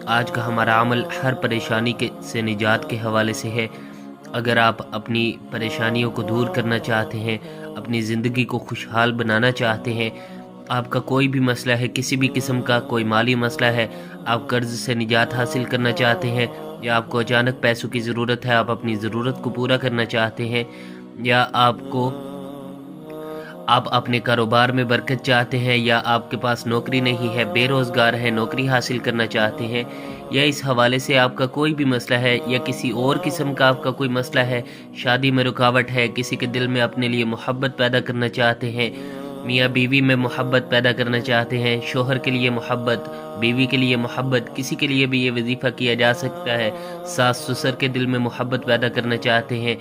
آج کا ہمارا عمل ہر پریشانی سے نجات کے حوالے سے ہے۔ اگر آپ اپنی پریشانیوں کو دور کرنا چاہتے ہیں، اپنی زندگی کو خوشحال بنانا چاہتے ہیں، آپ کا کوئی بھی مسئلہ ہے، کسی بھی قسم کا کوئی مالی مسئلہ ہے، آپ قرض سے نجات حاصل کرنا چاہتے ہیں، یا آپ کو اچانک پیسوں کی ضرورت ہے، آپ اپنی ضرورت کو پورا کرنا چاہتے ہیں، یا آپ اپنے کاروبار میں برکت چاہتے ہیں، یا آپ کے پاس نوکری نہیں ہے، بے روزگار ہے، نوکری حاصل کرنا چاہتے ہیں، یا اس حوالے سے آپ کا کوئی بھی مسئلہ ہے، یا کسی اور قسم کا آپ کا کوئی مسئلہ ہے، شادی میں رکاوٹ ہے، کسی کے دل میں اپنے لیے محبت پیدا کرنا چاہتے ہیں، میاں بیوی میں محبت پیدا کرنا چاہتے ہیں، شوہر کے لیے محبت، بیوی کے لیے محبت، کسی کے لیے بھی یہ وظیفہ کیا جا سکتا ہے، ساس سسر کے دل میں محبت پیدا کرنا چاہتے ہیں،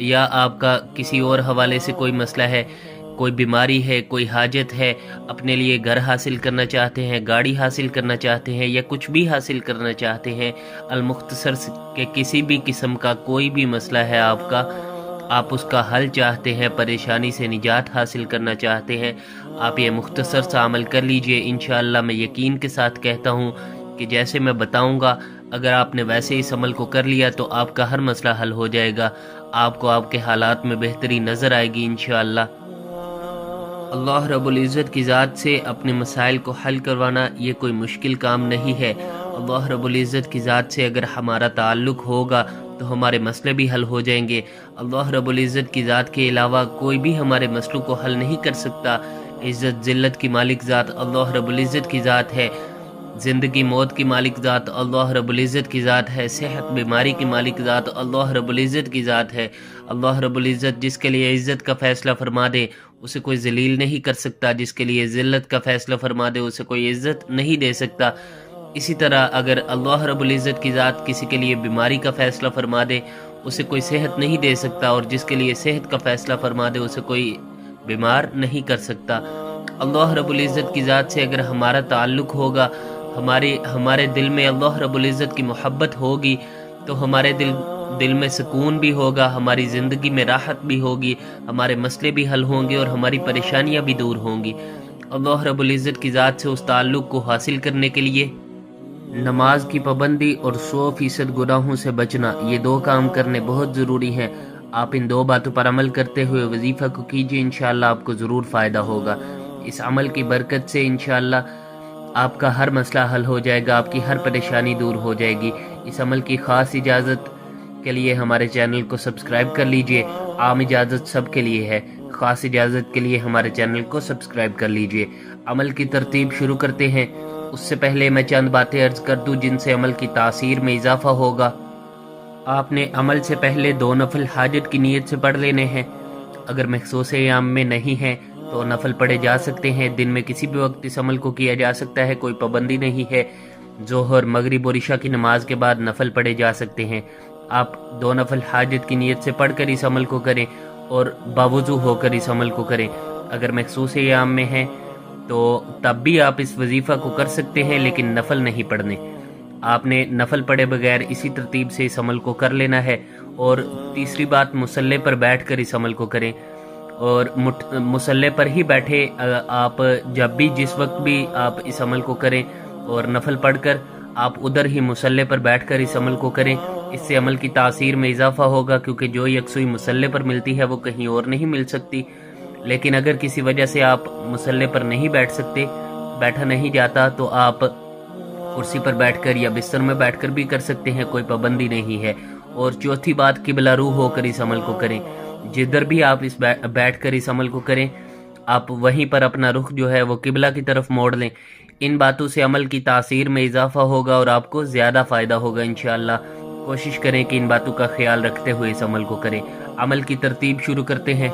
یا آپ کا کسی اور حوالے سے کوئی مسئلہ ہے، کوئی بیماری ہے، کوئی حاجت ہے، اپنے لیے گھر حاصل کرنا چاہتے ہیں، گاڑی حاصل کرنا چاہتے ہیں، یا کچھ بھی حاصل کرنا چاہتے ہیں، المختصر کہ کسی بھی قسم کا کوئی بھی مسئلہ ہے آپ اس کا حل چاہتے ہیں، پریشانی سے نجات حاصل کرنا چاہتے ہیں، آپ یہ مختصر سا عمل کر لیجئے۔ انشاءاللہ میں یقین کے ساتھ کہتا ہوں کہ جیسے میں بتاؤں گا، اگر آپ نے ویسے اس عمل کو کر لیا تو آپ کا ہر مسئلہ حل ہو جائے گا، آپ کو آپ کے حالات میں بہتری نظر آئے گی انشاءاللہ۔ اللہ رب العزت کی ذات سے اپنے مسائل کو حل کروانا یہ کوئی مشکل کام نہیں ہے۔ اللہ رب العزت کی ذات سے اگر ہمارا تعلق ہوگا تو ہمارے مسئلے بھی حل ہو جائیں گے۔ اللہ رب العزت کی ذات کے علاوہ کوئی بھی ہمارے مسئلوں کو حل نہیں کر سکتا۔ عزت ذلت کی مالک ذات اللہ رب العزت کی ذات ہے، زندگی موت کی مالک ذات اللہ رب العزت کی ذات ہے، صحت بیماری کی مالک ذات اللہ رب العزت کی ذات ہے۔ اللہ رب العزت جس کے لیے عزت کا فیصلہ فرما دے اسے کوئی ذلیل نہیں کر سکتا، جس کے لیے ذلت کا فیصلہ فرما دے اسے کوئی عزت نہیں دے سکتا۔ اسی طرح اگر اللہ رب العزت کی ذات کسی کے لیے بیماری کا فیصلہ فرما دے اسے کوئی صحت نہیں دے سکتا، اور جس کے لیے صحت کا فیصلہ فرما دے اسے کوئی بیمار نہیں کر سکتا۔ اللہ رب العزت کی ذات سے اگر ہمارا تعلق ہوگا، ہمارے دل میں اللہ رب العزت کی محبت ہوگی تو ہمارے دل میں سکون بھی ہوگا، ہماری زندگی میں راحت بھی ہوگی، ہمارے مسئلے بھی حل ہوں گے اور ہماری پریشانیاں بھی دور ہوں گی۔ اللہ رب العزت کی ذات سے اس تعلق کو حاصل کرنے کے لیے نماز کی پابندی اور 100% گناہوں سے بچنا، یہ دو کام کرنے بہت ضروری ہیں۔ آپ ان دو باتوں پر عمل کرتے ہوئے وظیفہ کو کیجیے، انشاءاللہ آپ کو ضرور فائدہ ہوگا۔ اس عمل کی برکت سے انشاءاللہ آپ کا ہر مسئلہ حل ہو جائے گا، آپ کی ہر پریشانی دور ہو جائے گی۔ اس عمل کی خاص اجازت کے لیے ہمارے چینل کو سبسکرائب کر لیجئے۔ عام اجازت سب کے لیے ہے، خاص اجازت کے لیے ہمارے چینل کو سبسکرائب کر لیجئے۔ عمل کی ترتیب شروع کرتے ہیں، اس سے پہلے میں چند باتیں عرض کر دوں جن سے عمل کی تاثیر میں اضافہ ہوگا۔ آپ نے عمل سے پہلے 2 نفل حاجت کی نیت سے پڑھ لینے ہیں۔ اگر مخصوص ایام میں نہیں ہیں تو نفل پڑھے جا سکتے ہیں، دن میں کسی بھی وقت اس عمل کو کیا جا سکتا ہے، کوئی پابندی نہیں ہے۔ ظہر، مغرب اور عشاء کی نماز کے بعد نفل پڑھے جا سکتے ہیں۔ آپ 2 نفل حاجت کی نیت سے پڑھ کر اس عمل کو کریں اور باوضو ہو کر اس عمل کو کریں۔ اگر مخصوص ایام میں ہیں تو تب بھی آپ اس وظیفہ کو کر سکتے ہیں، لیکن نفل نہیں پڑھنے۔ آپ نے نفل پڑھے بغیر اسی ترتیب سے اس عمل کو کر لینا ہے۔ اور تیسری بات، مصلی پر بیٹھ کر اس عمل کو کریں، اور مصلی پر ہی بیٹھے آپ جب بھی جس وقت بھی آپ اس عمل کو کریں، اور نفل پڑھ کر آپ ادھر ہی مصلی پر بیٹھ کر اس عمل کو کریں۔ اس سے عمل کی تاثیر میں اضافہ ہوگا، کیونکہ جو یکسوئی مصلی پر ملتی ہے وہ کہیں اور نہیں مل سکتی۔ لیکن اگر کسی وجہ سے آپ مصلی پر نہیں بیٹھ سکتے، بیٹھا نہیں جاتا، تو آپ کرسی پر بیٹھ کر یا بستر میں بیٹھ کر بھی کر سکتے ہیں، کوئی پابندی نہیں ہے۔ اور چوتھی بات، قبلہ رو ہو کر اس عمل کو کریں۔ جدھر بھی آپ بیٹھ کر اس عمل کو کریں، آپ وہیں پر اپنا رخ جو ہے وہ قبلہ کی طرف موڑ لیں۔ ان باتوں سے عمل کی تاثیر میں اضافہ ہوگا اور آپ کو زیادہ فائدہ ہوگا انشاءاللہ۔ کوشش کریں کہ ان باتوں کا خیال رکھتے ہوئے اس عمل کو کریں۔ عمل کی ترتیب شروع کرتے ہیں۔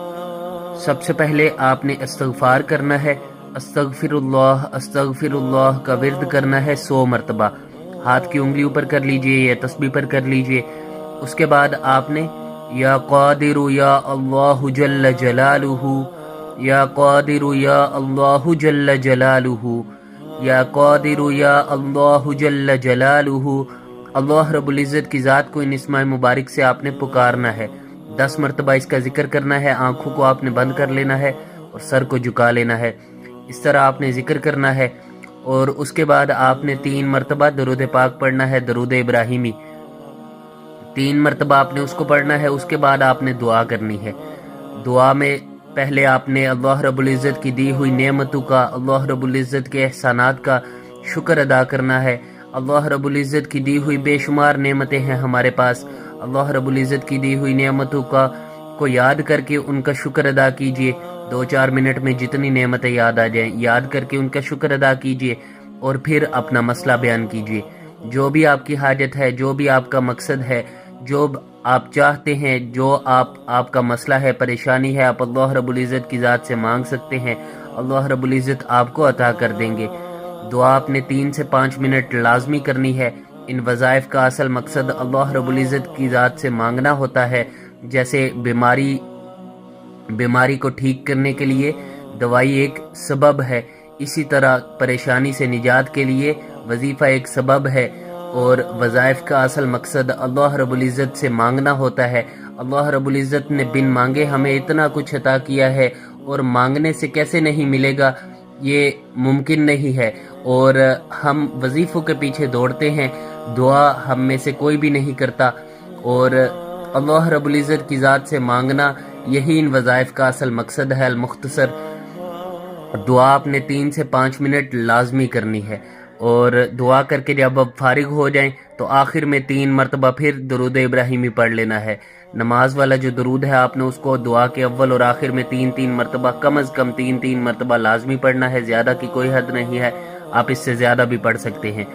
سب سے پہلے آپ نے استغفار کرنا ہے۔ استغفر اللہ کا ورد کرنا ہے 100 مرتبہ۔ ہاتھ کی انگلیوں پر کر لیجئے یا تسبیح پر کر لیجئے۔ اس کے بعد آپ نے یا قادر یا اللہ جل جلالہ، یا قادر یا اللہ جل جلالہ، یا قادر یا اللہ جل جلالہ، اللہ رب العزت کی ذات کو ان اسماء مبارک سے آپ نے پکارنا ہے۔ 10 مرتبہ اس کا ذکر کرنا ہے۔ آنکھوں کو آپ نے بند کر لینا ہے اور سر کو جھکا لینا ہے۔ اس طرح آپ نے ذکر کرنا ہے اور اس کے بعد آپ نے 3 مرتبہ درود پاک پڑھنا ہے، درود ابراہیمی 3 مرتبہ آپ نے اس کو پڑھنا ہے۔ اس کے بعد آپ نے دعا کرنی ہے۔ دعا میں پہلے آپ نے اللہ رب العزت کی دی ہوئی نعمتوں کا، اللہ رب العزت کے احسانات کا شکر ادا کرنا ہے۔ اللہ رب العزت کی دی ہوئی بے شمار نعمتیں ہیں ہمارے پاس، اللہ رب العزت کی دی ہوئی نعمتوں کو یاد کر کے ان کا شکر ادا کیجئے۔ 2-4 منٹ میں جتنی نعمتیں یاد آ جائیں یاد کر کے ان کا شکر ادا کیجئے، اور پھر اپنا مسئلہ بیان کیجئے۔ جو بھی آپ کی حاجت ہے، جو بھی آپ کا مقصد ہے، جو آپ چاہتے ہیں، جو آپ کا مسئلہ ہے، پریشانی ہے، آپ اللہ رب العزت کی ذات سے مانگ سکتے ہیں۔ اللہ رب العزت آپ کو عطا کر دیں گے۔ دعا آپ نے 3 سے 5 منٹ لازمی کرنی ہے۔ ان وظائف کا اصل مقصد اللہ رب العزت کی ذات سے مانگنا ہوتا ہے۔ جیسے بیماری کو ٹھیک کرنے کے لیے دوائی ایک سبب ہے، اسی طرح پریشانی سے نجات کے لیے وظیفہ ایک سبب ہے، اور وظائف کا اصل مقصد اللہ رب العزت سے مانگنا ہوتا ہے۔ اللہ رب العزت نے بن مانگے ہمیں اتنا کچھ عطا کیا ہے، اور مانگنے سے کیسے نہیں ملے گا، یہ ممکن نہیں ہے۔ اور ہم وظیفوں کے پیچھے دوڑتے ہیں، دعا ہم میں سے کوئی بھی نہیں کرتا، اور اللہ رب العزت کی ذات سے مانگنا یہی ان وظائف کا اصل مقصد ہے۔ المختصر دعا آپ نے 3 سے 5 منٹ لازمی کرنی ہے، اور دعا کر کے جب آپ فارغ ہو جائیں تو آخر میں 3 مرتبہ پھر درود ابراہیمی پڑھ لینا ہے۔ نماز والا جو درود ہے آپ نے اس کو دعا کے اول اور آخر میں 3 مرتبہ، کم از کم 3 مرتبہ لازمی پڑھنا ہے، زیادہ کی کوئی حد نہیں ہے، آپ اس سے زیادہ بھی پڑھ سکتے ہیں۔